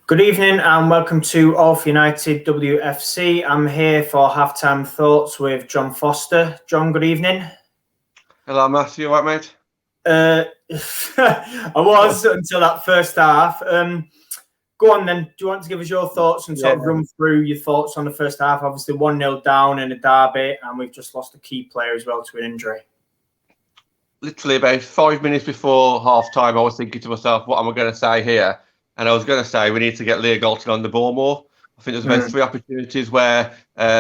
Good evening and welcome to All for United WFC. I'm here for halftime thoughts with John Foster. John, good evening. Hello, Matthew. You all right, mate? I was until that first half. Go on then. Do you want to give us your thoughts and sort of run through your thoughts on the first half? Obviously 1-0 down in a derby and we've just lost a key player as well to an injury. Literally about 5 minutes before half-time, I was thinking to myself, what am I going to say here? And I was going to say we need to get Leah Galton on the ball more. I think there's about 3 opportunities where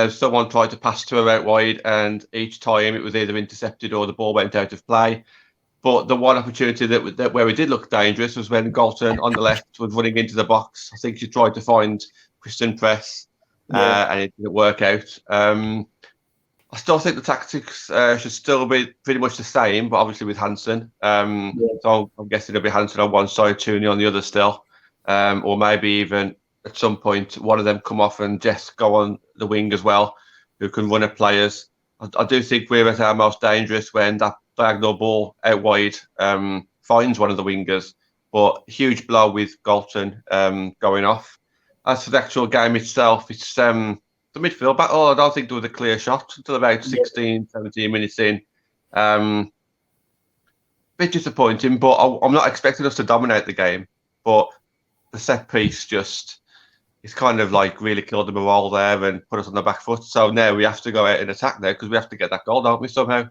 someone tried to pass to her out wide, and each time it was either intercepted or the ball went out of play. But the one opportunity that where we did look dangerous was when Galton on the left was running into the box. I think she tried to find Kristen Press, and it didn't work out. I still think the tactics should still be pretty much the same, but obviously with Hansen. So I'm guessing it'll be Hansen on one side, Tooney on the other still. Or maybe even at some point one of them come off and Jess go on the wing as well, who can run at players. I do think we're at our most dangerous when that diagonal ball out wide finds one of the wingers. But huge blow with Galton going off. As for the actual game itself, it's the midfield battle. I don't think there was a clear shot until about 16, 17 minutes in. Bit disappointing, but I'm not expecting us to dominate the game. But the set piece it's kind of like really killed the morale there and put us on the back foot. So now we have to go out and attack now because we have to get that goal, don't we, somehow?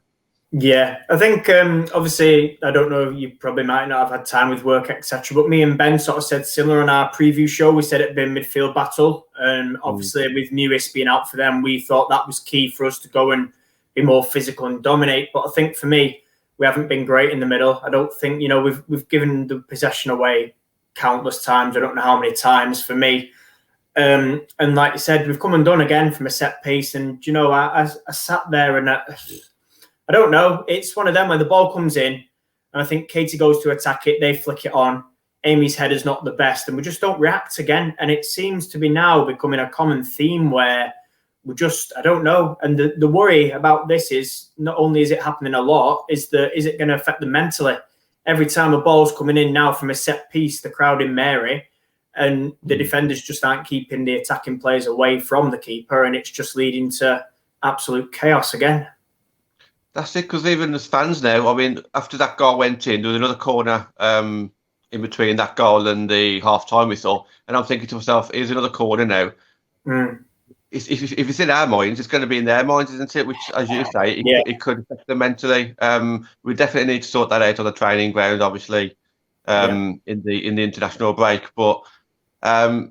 Yeah, I think obviously, I don't know, you probably might not have had time with work, etc. But me and Ben sort of said similar on our preview show. We said it'd been midfield battle. And obviously with MUFC being out for them, we thought that was key for us to go and be more physical and dominate. But I think for me, we haven't been great in the middle. I don't think, we've given the possession away countless times. I don't know how many times for me. And like you said, we've come undone again from a set piece. And, I sat there and I don't know. It's one of them where the ball comes in and I think Katie goes to attack it. They flick it on. Amy's header's not the best and we just don't react again. And it seems to be now becoming a common theme where I don't know. And the worry about this is not only is it happening a lot, is it going to affect them mentally? Every time a ball's coming in now from a set piece, the crowd in Mary and the defenders just aren't keeping the attacking players away from the keeper. And it's just leading to absolute chaos again. That's it, because even as fans now, I mean, after that goal went in, there was another corner in between that goal and the half-time whistle. And I'm thinking to myself, here's another corner now. If it's in our minds, it's going to be in their minds, isn't it? Which, as you say, it could affect them mentally. We definitely need to sort that out on the training ground, obviously, in the international break. But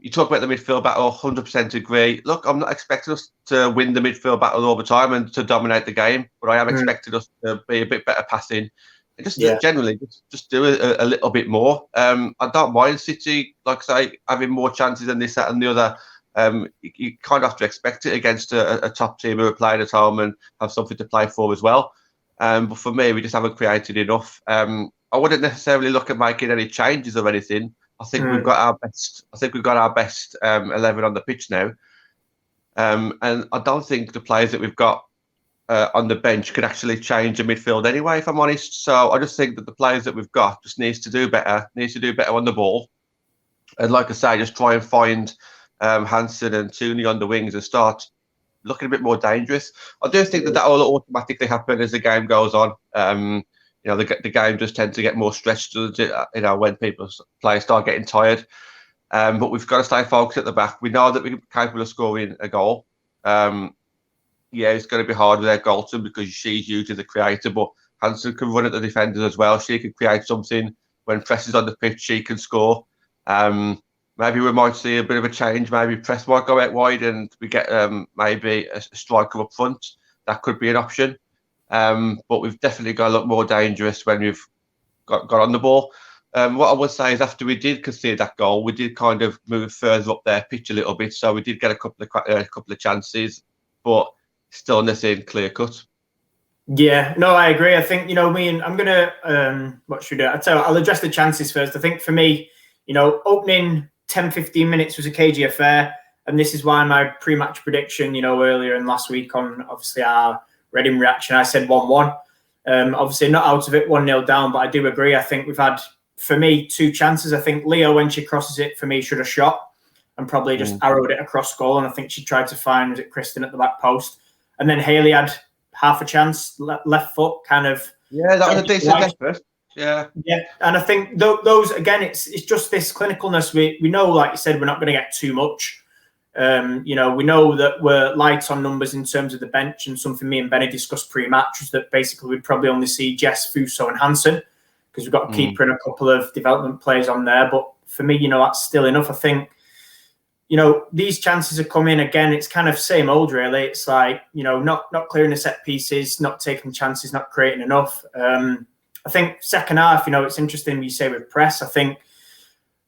you talk about the midfield battle, 100% agree. Look, I'm not expecting us to win the midfield battle all the time and to dominate the game, but I am expecting us to be a bit better passing and just generally just do a little bit more. I don't mind City, like I say, having more chances than this, that and the other. You kind of have to expect it against a top team who are playing at home and have something to play for as well. But for me, we just haven't created enough. I wouldn't necessarily look at making any changes or anything. I think we've got our best. I think we've got our best 11 on the pitch now, and I don't think the players that we've got on the bench can actually change the midfield anyway. If I'm honest, so I just think that the players that we've got just needs to do better. Needs to do better on the ball, and like I say, just try and find Hansen and Tooney on the wings and start looking a bit more dangerous. I do think that will automatically happen as the game goes on. The game just tends to get more stretched, when players start getting tired. But we've got to stay focused at the back. We know that we're capable of scoring a goal. It's going to be hard without Galton because she's usually the creator, but Hansen can run at the defenders as well. She can create something. When Press is on the pitch, she can score. Maybe we might see a bit of a change. Maybe Press might go out wide and we get maybe a striker up front. That could be an option. But we've definitely got to look more dangerous when we've got on the ball. What I would say is after we did concede that goal, we did kind of move further up their pitch a little bit. So we did get a couple of chances, but still nothing clear cut. Yeah, no, I agree. I think, I'm going to, what should I do? I'll address the chances first. I think for me, opening 10, 15 minutes was a cagey affair. And this is why my pre-match prediction, earlier in last week on obviously our Reading reaction, I said 1-1. Obviously not out of it, 1-0 down, but I do agree. I think we've had, for me, 2 chances. I think Leo, when she crosses it, for me, should have shot. and probably just arrowed it across goal. And I think she tried to find, was it Kristen at the back post? And then Hayley had half a chance, left foot, kind of. Yeah, that was a decent effort. Yeah. And I think those, again, it's just this clinicalness. We know, like you said, we're not going to get too much. We know that we're light on numbers in terms of the bench, and something me and Benny discussed pre-match was that basically we'd probably only see Jess, Fuso and Hansen, because we've got a keeper and a couple of development players on there. But for me, that's still enough. I think, these chances are coming again. It's kind of same old, really. It's like, not clearing the set pieces, not taking chances, not creating enough. I think second half, it's interesting you say with press. I think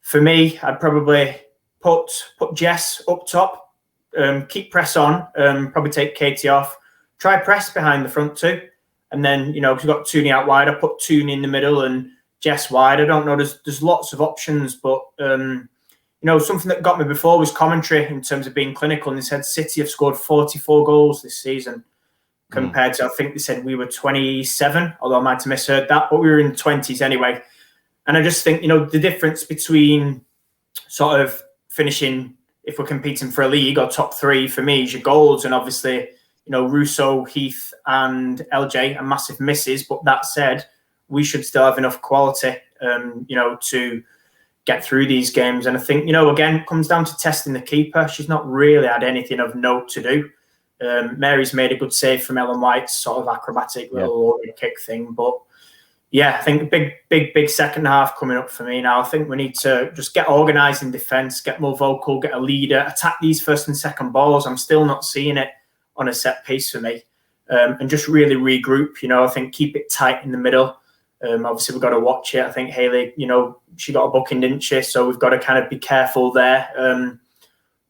for me, I'd probably put Jess up top, keep press on, probably take Katie off, try press behind the front two. And then, we've got Tooney out wide. I put Tooney in the middle and Jess wide. I don't know. There's lots of options, but, something that got me before was commentary in terms of being clinical. And they said City have scored 44 goals this season compared to, I think they said we were 27, although I might have misheard that, but we were in 20s anyway. And I just think, the difference between sort of finishing, if we're competing for a league or top three, for me is your goals. And obviously, Russo, Heath and LJ are massive misses. But that said, we should still have enough quality, to get through these games. And I think, again, it comes down to testing the keeper. She's not really had anything of note to do. Mary's made a good save from Ellen White's sort of acrobatic little kick thing. But yeah, I think big second half coming up for me now. I think we need to just get organised in defence, get more vocal, get a leader, attack these first and second balls. I'm still not seeing it on a set piece for me. And just really regroup, I think keep it tight in the middle. Obviously, we've got to watch it. I think Hayley, she got a booking, didn't she? So we've got to kind of be careful there.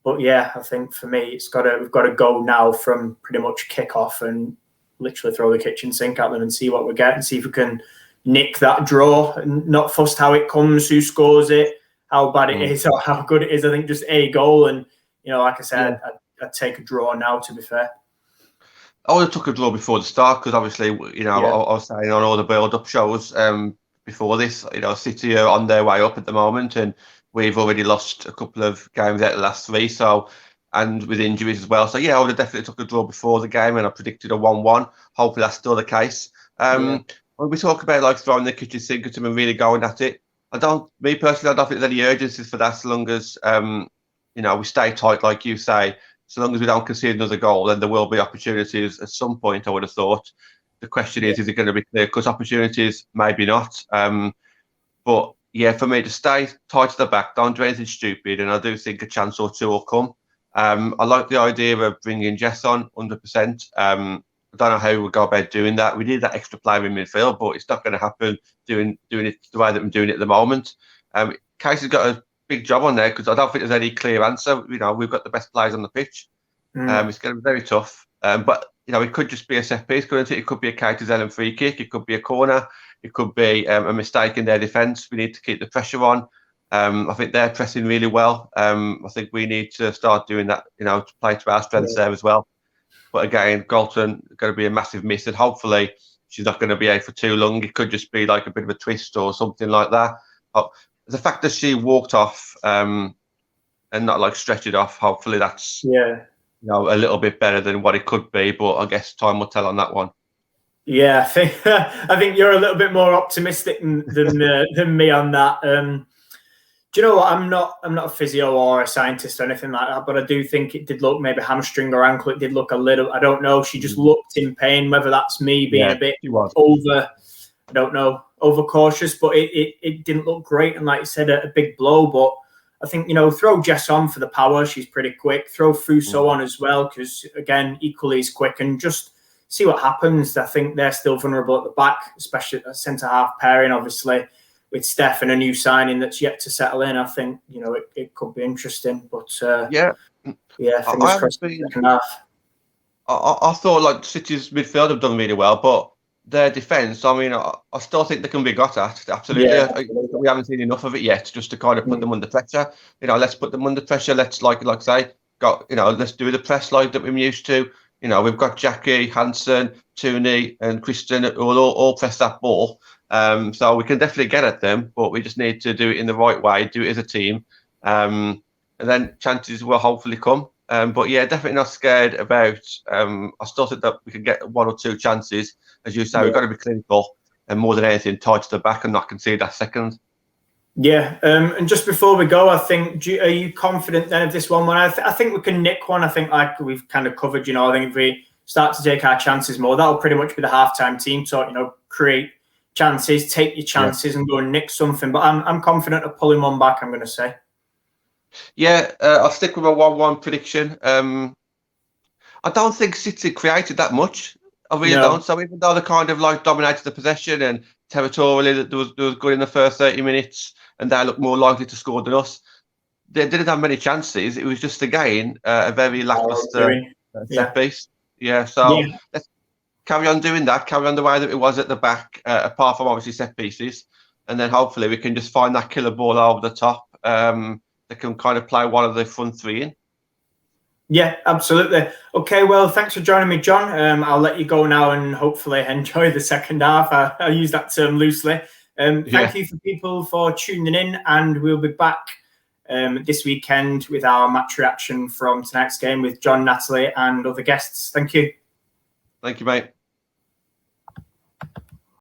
But yeah, I think for me, we've got to go now from pretty much kick off and literally throw the kitchen sink at them and see what we get and see if we can nick that draw and not fussed how it comes, who scores it, how bad it is or how good it is. I think just a goal. And, like I said, I'd take a draw now, to be fair. I would have took a draw before the start because obviously, I was saying on all the build-up shows before this, City are on their way up at the moment and we've already lost a couple of games out of the last three, and with injuries as well. So, I would have definitely took a draw before the game and I predicted a 1-1. Hopefully that's still the case. When we talk about throwing the kitchen sink at them and really going at it, I don't think there's any urgency for that as long as, we stay tight, like you say. So long as we don't concede another goal, then there will be opportunities at some point, I would have thought. The question is it going to be clear-cut opportunities? Maybe not. But, for me to stay tight to the back, don't do anything stupid, and I do think a chance or two will come. I like the idea of bringing Jess on 100%. I don't know how we'll go about doing that. We need that extra player in midfield, but it's not going to happen doing it the way that I'm doing it at the moment. Casey's got a big job on there because I don't think there's any clear answer. We've got the best players on the pitch. It's going to be very tough. But it could just be a set piece. It could be a Katie Zellem free kick. It could be a corner. It could be a mistake in their defence. We need to keep the pressure on. I think they're pressing really well. I think we need to start doing that, to play to our strengths there as well. But again, Galton going to be a massive miss, and hopefully she's not going to be out for too long. It could just be like a bit of a twist or something like that. The fact that she walked off and not stretched it off, hopefully that's a little bit better than what it could be. But I guess time will tell on that one. Yeah, I think you're a little bit more optimistic than me on that. Do you know what? I'm not a physio or a scientist or anything like that, but I do think it did look maybe hamstring or ankle. It did look a little. I don't know. She just looked in pain. Whether that's me being a bit over, I don't know, overcautious, but it didn't look great. And like you said, a big blow. But I think throw Jess on for the power. She's pretty quick. Throw Fuso on as well because again, equally as quick, and just see what happens. I think they're still vulnerable at the back, especially at centre half pairing, obviously. With Steph and a new signing that's yet to settle in, I think it could be interesting. But fingers crossed. I thought City's midfield have done really well, but their defence, I still think they can be got at. Absolutely, we haven't seen enough of it yet, just to kind of put them under pressure. Let's put them under pressure. Let's let's do the press like that we're used to. We've got Jackie, Hansen, Tooney, and Kristen who will all press that ball. So we can definitely get at them, but we just need to do it in the right way, do it as a team. and then chances will hopefully come. But yeah, definitely not scared about. I still think that we can get 1 or 2 chances, as you say. We've got to be clinical, and more than anything, tied to the back and not concede that second. Yeah, and just before we go, I think, are you confident then of this 1-1? I think we can nick one. I think, like we've kind of covered, I think if we start to take our chances more, that'll pretty much be the halftime team talk. Create chances, take your chances, and go and nick something. But I'm confident of pulling one back, I'm going to say. Yeah, I'll stick with a 1-1 prediction. I don't think City created that much. I really don't. So even though they kind of like dominated the possession and territorially, there was good in the first 30 minutes, and they looked more likely to score than us, they didn't have many chances. It was just again a very lackluster set piece. Yeah, so let's carry on doing that. Carry on the way that it was at the back, apart from obviously set pieces, and then hopefully we can just find that killer ball over the top. That can kind of play one of the front 3 in. Yeah, absolutely. Okay, well, thanks for joining me, John. I'll let you go now and hopefully enjoy the second half. I'll use that term loosely. Thank you for people for tuning in, and we'll be back this weekend with our match reaction from tonight's game with John, Natalie, and other guests. Thank you. Thank you, mate.